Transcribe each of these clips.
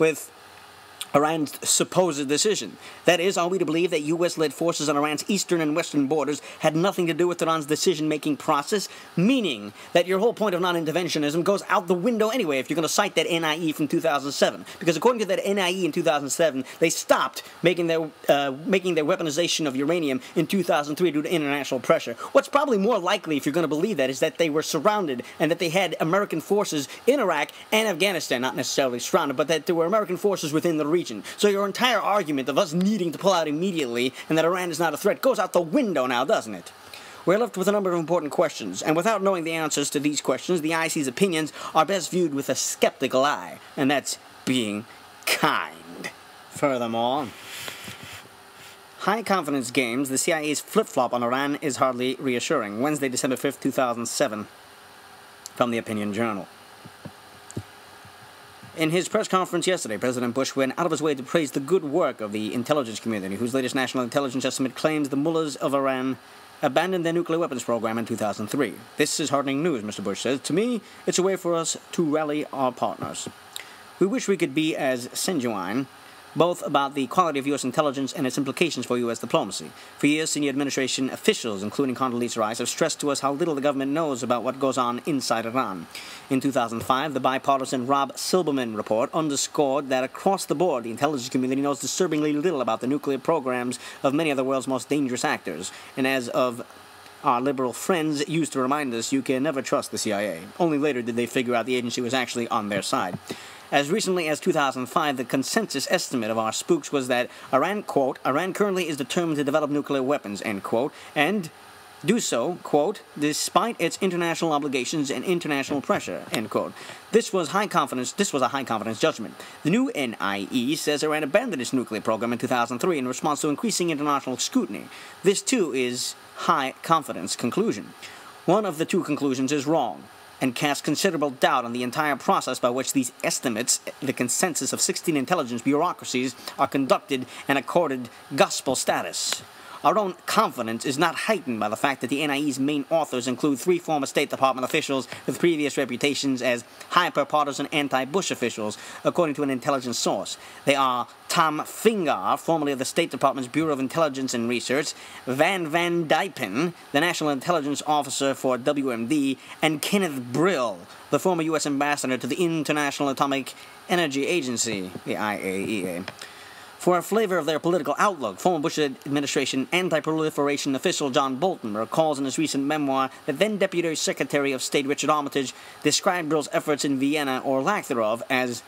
with Iran's supposed decision. That is, are we to believe that U.S.-led forces on Iran's eastern and western borders had nothing to do with Iran's decision-making process, meaning that your whole point of non-interventionism goes out the window anyway if you're going to cite that NIE from 2007. Because according to that NIE in 2007, they stopped making their weaponization of uranium in 2003 due to international pressure. What's probably more likely, if you're going to believe that, is that they were surrounded and that they had American forces in Iraq and Afghanistan, not necessarily surrounded, but that there were American forces within the region. So your entire argument of us needing to pull out immediately and that Iran is not a threat goes out the window now, doesn't it? We're left with a number of important questions, and without knowing the answers to these questions, the IC's opinions are best viewed with a skeptical eye, and that's being kind. Furthermore, high-confidence games, the CIA's flip-flop on Iran is hardly reassuring. Wednesday, December 5th, 2007, from the Opinion Journal. In his press conference yesterday, President Bush went out of his way to praise the good work of the intelligence community, whose latest national intelligence estimate claims the mullahs of Iran abandoned their nuclear weapons program in 2003. This is heartening news, Mr. Bush says. To me, it's a way for us to rally our partners. We wish we could be as sanguine, both about the quality of U.S. intelligence and its implications for U.S. diplomacy. For years, senior administration officials, including Condoleezza Rice, have stressed to us how little the government knows about what goes on inside Iran. In 2005, the bipartisan Rob Silberman report underscored that across the board, the intelligence community knows disturbingly little about the nuclear programs of many of the world's most dangerous actors. And as of our liberal friends used to remind us, you can never trust the CIA. Only later did they figure out the agency was actually on their side. As recently as 2005, the consensus estimate of our spooks was that Iran, quote, Iran currently is determined to develop nuclear weapons, end quote, and do so, quote, despite its international obligations and international pressure, end quote. This was a high-confidence judgment. The new NIE says Iran abandoned its nuclear program in 2003 in response to increasing international scrutiny. This, too, is high-confidence conclusion. One of the two conclusions is wrong, and casts considerable doubt on the entire process by which these estimates, the consensus of 16 intelligence bureaucracies, are conducted and accorded gospel status. Our own confidence is not heightened by the fact that the NIE's main authors include 3 former State Department officials with previous reputations as hyper-partisan anti-Bush officials, according to an intelligence source. They are Tom Fingar, formerly of the State Department's Bureau of Intelligence and Research, Van Dypen, the National Intelligence Officer for WMD, and Kenneth Brill, the former U.S. Ambassador to the International Atomic Energy Agency, the IAEA. For a flavor of their political outlook, former Bush administration anti-proliferation official John Bolton recalls in his recent memoir that then-Deputy Secretary of State Richard Armitage described Brill's efforts in Vienna, or lack thereof, as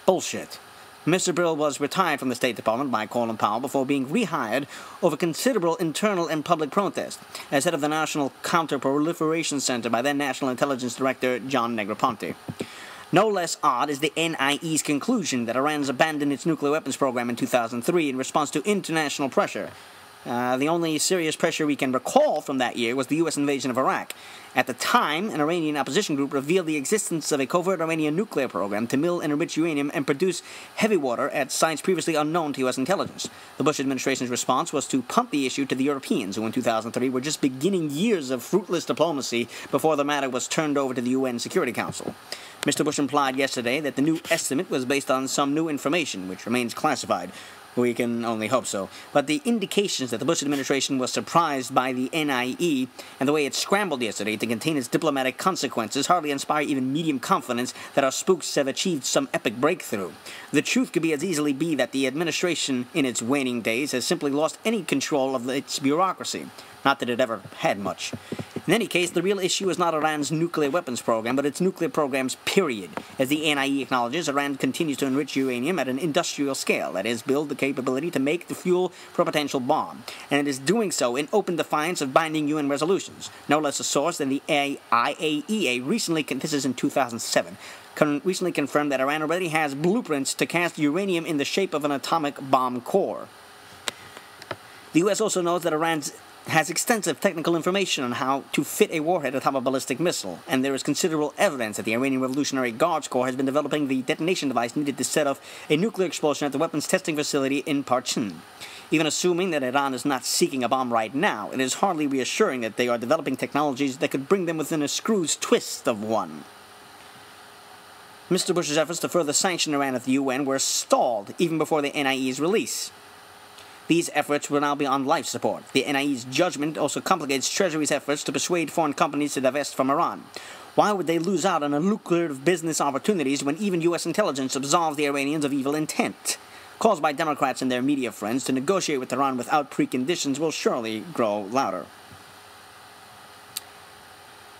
bullshit. Mr. Brill was retired from the State Department by Colin Powell before being rehired over considerable internal and public protest as head of the National Counter-Proliferation Center by then National Intelligence Director John Negroponte. No less odd is the NIE's conclusion that Iran's abandoned its nuclear weapons program in 2003 in response to international pressure. The only serious pressure we can recall from that year was the U.S. invasion of Iraq. At the time, an Iranian opposition group revealed the existence of a covert Iranian nuclear program to mill and enrich uranium and produce heavy water at sites previously unknown to U.S. intelligence. The Bush administration's response was to punt the issue to the Europeans, who in 2003 were just beginning years of fruitless diplomacy before the matter was turned over to the UN Security Council. Mr. Bush implied yesterday that the new estimate was based on some new information, which remains classified. We can only hope so. But the indications that the Bush administration was surprised by the NIE and the way it scrambled yesterday to contain its diplomatic consequences hardly inspire even medium confidence that our spooks have achieved some epic breakthrough. The truth could as easily be that the administration, in its waning days, has simply lost any control of its bureaucracy. Not that it ever had much. In any case, the real issue is not Iran's nuclear weapons program, but its nuclear programs, period. As the NIE acknowledges, Iran continues to enrich uranium at an industrial scale, that is, build the capability to make the fuel for a potential bomb. And it is doing so in open defiance of binding UN resolutions. No less a source than the IAEA recently, this is in 2007, recently confirmed that Iran already has blueprints to cast uranium in the shape of an atomic bomb core. The U.S. also knows that Iran has extensive technical information on how to fit a warhead atop a ballistic missile, and there is considerable evidence that the Iranian Revolutionary Guards Corps has been developing the detonation device needed to set off a nuclear explosion at the weapons testing facility in Parchin. Even assuming that Iran is not seeking a bomb right now, it is hardly reassuring that they are developing technologies that could bring them within a screw's twist of one. Mr. Bush's efforts to further sanction Iran at the UN were stalled even before the NIE's release. These efforts will now be on life support. The NIE's judgment also complicates Treasury's efforts to persuade foreign companies to divest from Iran. Why would they lose out on lucrative business opportunities when even U.S. intelligence absolves the Iranians of evil intent? Calls by Democrats and their media friends to negotiate with Iran without preconditions will surely grow louder.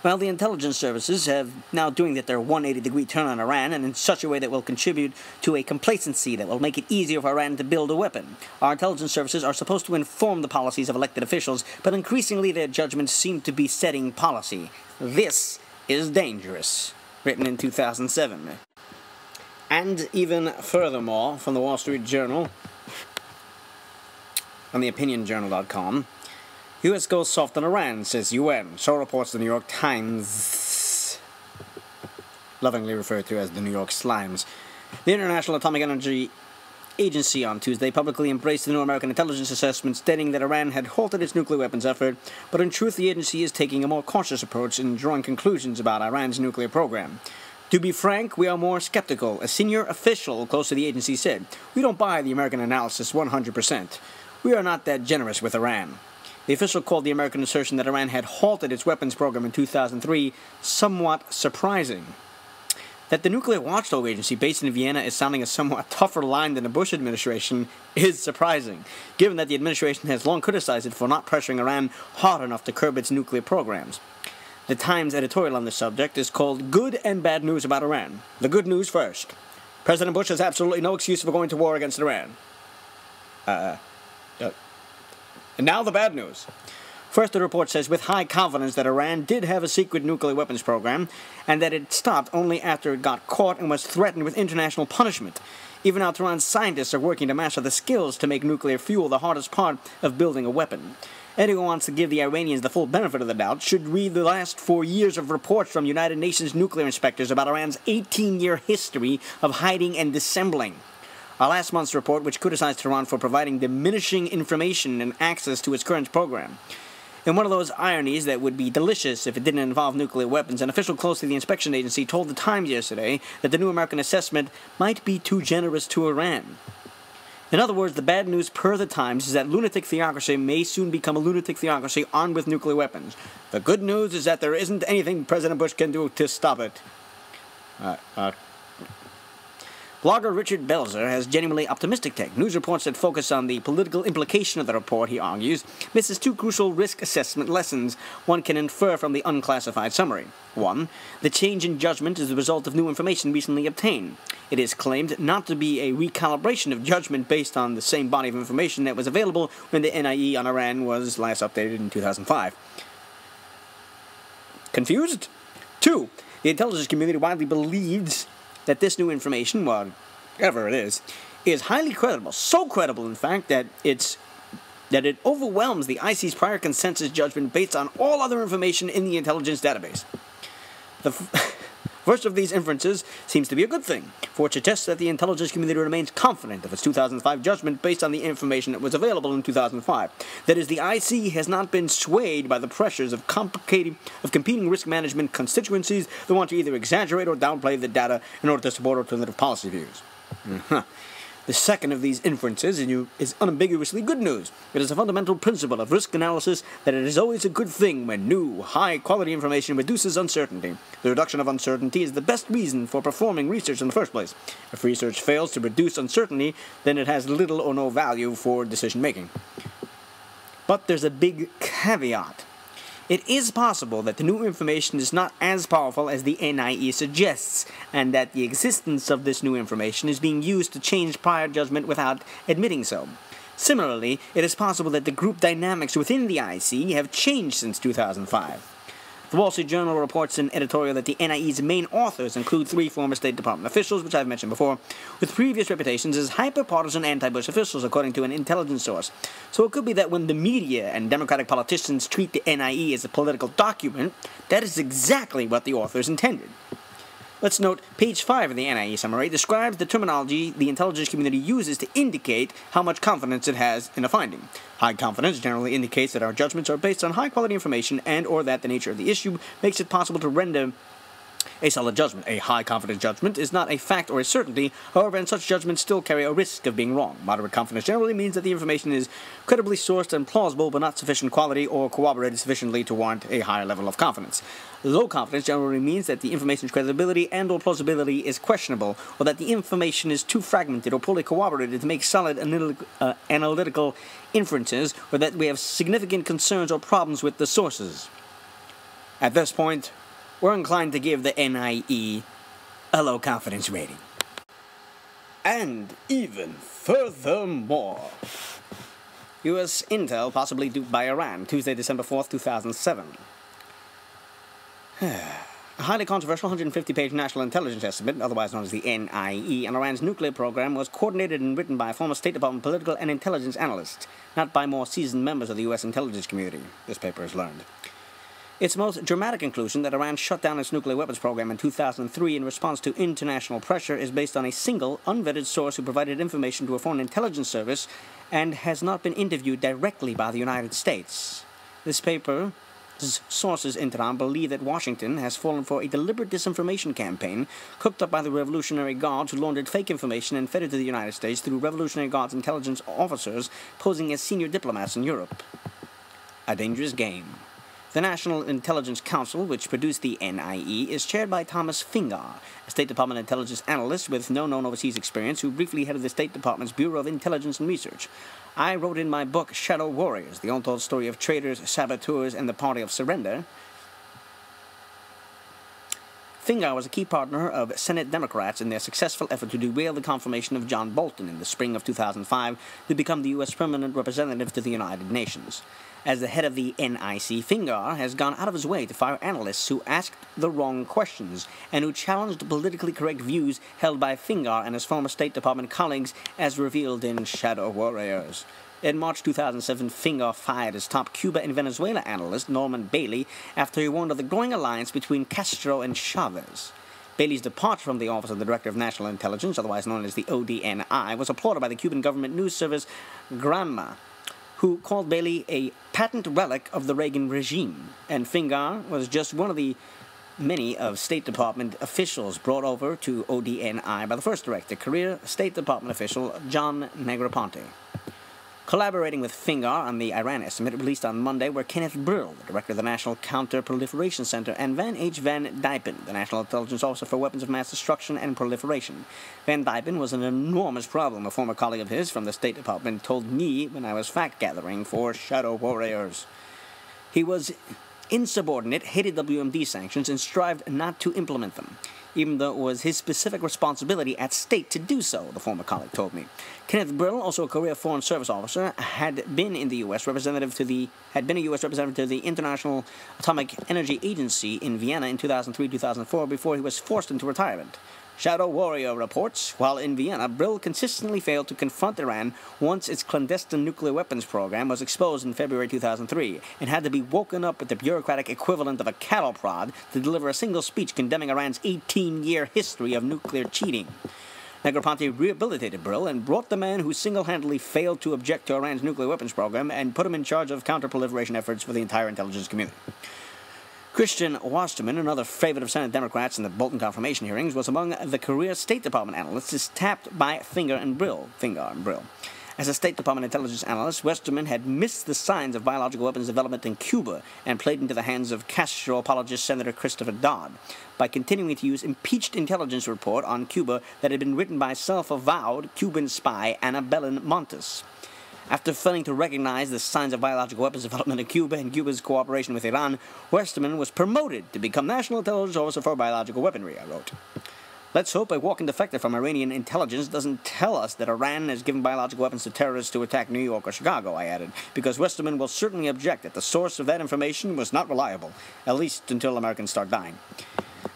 Well, the intelligence services have now doing their 180-degree turn on Iran, and in such a way that will contribute to a complacency that will make it easier for Iran to build a weapon. Our intelligence services are supposed to inform the policies of elected officials, but increasingly their judgments seem to be setting policy. This is dangerous. Written in 2007. And even furthermore, from the Wall Street Journal, on the opinionjournal.com, U.S. goes soft on Iran, says UN. So reports the New York Times, lovingly referred to as the New York Slimes. The International Atomic Energy Agency on Tuesday publicly embraced the new American intelligence assessment, stating that Iran had halted its nuclear weapons effort, but in truth the agency is taking a more cautious approach in drawing conclusions about Iran's nuclear program. To be frank, we are more skeptical, a senior official close to the agency said. We don't buy the American analysis 100%. We are not that generous with Iran. The official called the American assertion that Iran had halted its weapons program in 2003 somewhat surprising. That the Nuclear Watchdog Agency based in Vienna is sounding a somewhat tougher line than the Bush administration is surprising, given that the administration has long criticized it for not pressuring Iran hard enough to curb its nuclear programs. The Times editorial on this subject is called Good and Bad News About Iran. The good news first. President Bush has absolutely no excuse for going to war against Iran. And now the bad news. First, the report says with high confidence that Iran did have a secret nuclear weapons program, and that it stopped only after it got caught and was threatened with international punishment. Even now, Tehran's scientists are working to master the skills to make nuclear fuel the hardest part of building a weapon. Anyone who wants to give the Iranians the full benefit of the doubt should read the last 4 years of reports from United Nations nuclear inspectors about Iran's 18-year history of hiding and dissembling. Our last month's report, which criticized Tehran for providing diminishing information and access to its current program. In one of those ironies that would be delicious if it didn't involve nuclear weapons, an official close to the inspection agency told the Times yesterday that the new American assessment might be too generous to Iran. In other words, the bad news per the Times is that lunatic theocracy may soon become a lunatic theocracy armed with nuclear weapons. The good news is that there isn't anything President Bush can do to stop it. Blogger Richard Belzer has genuinely optimistic take. News reports that focus on the political implication of the report, he argues, misses two crucial risk assessment lessons one can infer from the unclassified summary. 1. The change in judgment is the result of new information recently obtained. It is claimed not to be a recalibration of judgment based on the same body of information that was available when the NIE on Iran was last updated in 2005. Confused? 2. The intelligence community widely believes that this new information, whatever it is highly credible. So credible, in fact, that it overwhelms the IC's prior consensus judgment based on all other information in the intelligence database. The first of these inferences seems to be a good thing, for it suggests that the intelligence community remains confident of its 2005 judgment based on the information that was available in 2005. That is, the IC has not been swayed by the pressures of competing risk management constituencies that want to either exaggerate or downplay the data in order to support alternative policy views. The second of these inferences is unambiguously good news. It is a fundamental principle of risk analysis that it is always a good thing when new, high-quality information reduces uncertainty. The reduction of uncertainty is the best reason for performing research in the first place. If research fails to reduce uncertainty, then it has little or no value for decision-making. But there's a big caveat. It is possible that the new information is not as powerful as the NIE suggests, and that the existence of this new information is being used to change prior judgment without admitting so. Similarly, it is possible that the group dynamics within the IC have changed since 2005. The Wall Street Journal reports in editorial that the NIE's main authors include 3 former State Department officials, which I've mentioned before, with previous reputations as hyper-partisan anti-Bush officials, according to an intelligence source. So it could be that when the media and Democratic politicians treat the NIE as a political document, that is exactly what the authors intended. Let's note, page 5 of the NIE summary describes the terminology the intelligence community uses to indicate how much confidence it has in a finding. High confidence generally indicates that our judgments are based on high-quality information and or that the nature of the issue makes it possible to render A solid judgment, a high-confidence judgment, is not a fact or a certainty. However, and such judgments still carry a risk of being wrong. Moderate confidence generally means that the information is credibly sourced and plausible, but not sufficient quality or corroborated sufficiently to warrant a higher level of confidence. Low confidence generally means that the information's credibility and or plausibility is questionable, or that the information is too fragmented or poorly corroborated to make solid analytical inferences, or that we have significant concerns or problems with the sources. At this point, we're inclined to give the NIE a low confidence rating. And even furthermore, U.S. intel possibly duped by Iran, Tuesday, December 4th, 2007. A highly controversial 150-page national intelligence estimate, otherwise known as the NIE, on Iran's nuclear program was coordinated and written by former State Department political and intelligence analysts, not by more seasoned members of the U.S. intelligence community, this paper has learned. Its most dramatic conclusion, that Iran shut down its nuclear weapons program in 2003 in response to international pressure, is based on a single, unvetted source who provided information to a foreign intelligence service and has not been interviewed directly by the United States. This paper's sources in Tehran believe that Washington has fallen for a deliberate disinformation campaign cooked up by the Revolutionary Guards, who laundered fake information and fed it to the United States through Revolutionary Guards intelligence officers posing as senior diplomats in Europe. A dangerous game. The National Intelligence Council, which produced the NIE, is chaired by Thomas Fingar, a State Department intelligence analyst with no known overseas experience who briefly headed the State Department's Bureau of Intelligence and Research. I wrote in my book, Shadow Warriors, the untold story of traitors, saboteurs, and the Party of Surrender. Fingar was a key partner of Senate Democrats in their successful effort to derail the confirmation of John Bolton in the spring of 2005 to become the U.S. permanent representative to the United Nations. As the head of the NIC, Fingar has gone out of his way to fire analysts who asked the wrong questions and who challenged politically correct views held by Fingar and his former State Department colleagues, as revealed in Shadow Warriors. In March 2007, Fingar fired his top Cuba and Venezuela analyst, Norman Bailey, after he warned of the growing alliance between Castro and Chavez. Bailey's departure from the Office of the Director of National Intelligence, otherwise known as the ODNI, was applauded by the Cuban government news service Granma, who called Bailey a patent relic of the Reagan regime, and Fingar was just one of the many of State Department officials brought over to ODNI by the first director, career State Department official John Negroponte. Collaborating with Fingar on the Iran estimate released on Monday were Kenneth Brill, the director of the National Counter-Proliferation Center, and Van H. Van Dypen, the National Intelligence Officer for Weapons of Mass Destruction and Proliferation. Van Dypen was an enormous problem, a former colleague of his from the State Department told me when I was fact-gathering for Shadow Warriors. He was insubordinate, hated WMD sanctions, and strived not to implement them, even though it was his specific responsibility at stake to do so, the former colleague told me. Kenneth Brill, also a career Foreign Service officer, had been a U.S. representative to the International Atomic Energy Agency in Vienna in 2003-2004 before he was forced into retirement. Shadow Warrior reports, while in Vienna, Brill consistently failed to confront Iran once its clandestine nuclear weapons program was exposed in February 2003, and had to be woken up with the bureaucratic equivalent of a cattle prod to deliver a single speech condemning Iran's 18-year history of nuclear cheating. Negroponte rehabilitated Brill and brought the man who single-handedly failed to object to Iran's nuclear weapons program and put him in charge of counter-proliferation efforts for the entire intelligence community. Christian Wasserman, another favorite of Senate Democrats in the Bolton confirmation hearings, was among the career State Department analysts tapped by Fingar and Brill. As a State Department intelligence analyst, Westerman had missed the signs of biological weapons development in Cuba and played into the hands of Castro apologist Senator Christopher Dodd by continuing to use impeached intelligence report on Cuba that had been written by self-avowed Cuban spy Annabelle Montes. After failing to recognize the signs of biological weapons development in Cuba and Cuba's cooperation with Iran, Westerman was promoted to become National Intelligence Officer for Biological Weaponry, I wrote. Let's hope a walking defector from Iranian intelligence doesn't tell us that Iran has given biological weapons to terrorists to attack New York or Chicago, I added, because Westerman will certainly object that the source of that information was not reliable, at least until Americans start dying.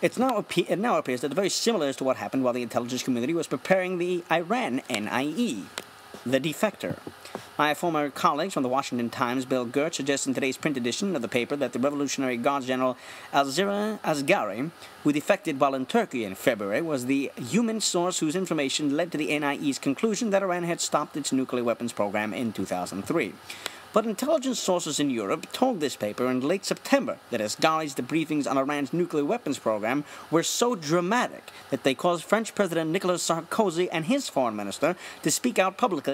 It now appears that very similar is to what happened while the intelligence community was preparing the Iran NIE, the defector. My former colleagues from the Washington Times, Bill Gertz, suggests in today's print edition of the paper that the Revolutionary Guards General Alzira Asghari, who defected while in Turkey in February, was the human source whose information led to the NIE's conclusion that Iran had stopped its nuclear weapons program in 2003. But intelligence sources in Europe told this paper in late September that as Guy's debriefings on Iran's nuclear weapons program were so dramatic that they caused French President Nicolas Sarkozy and his foreign minister to speak out publicly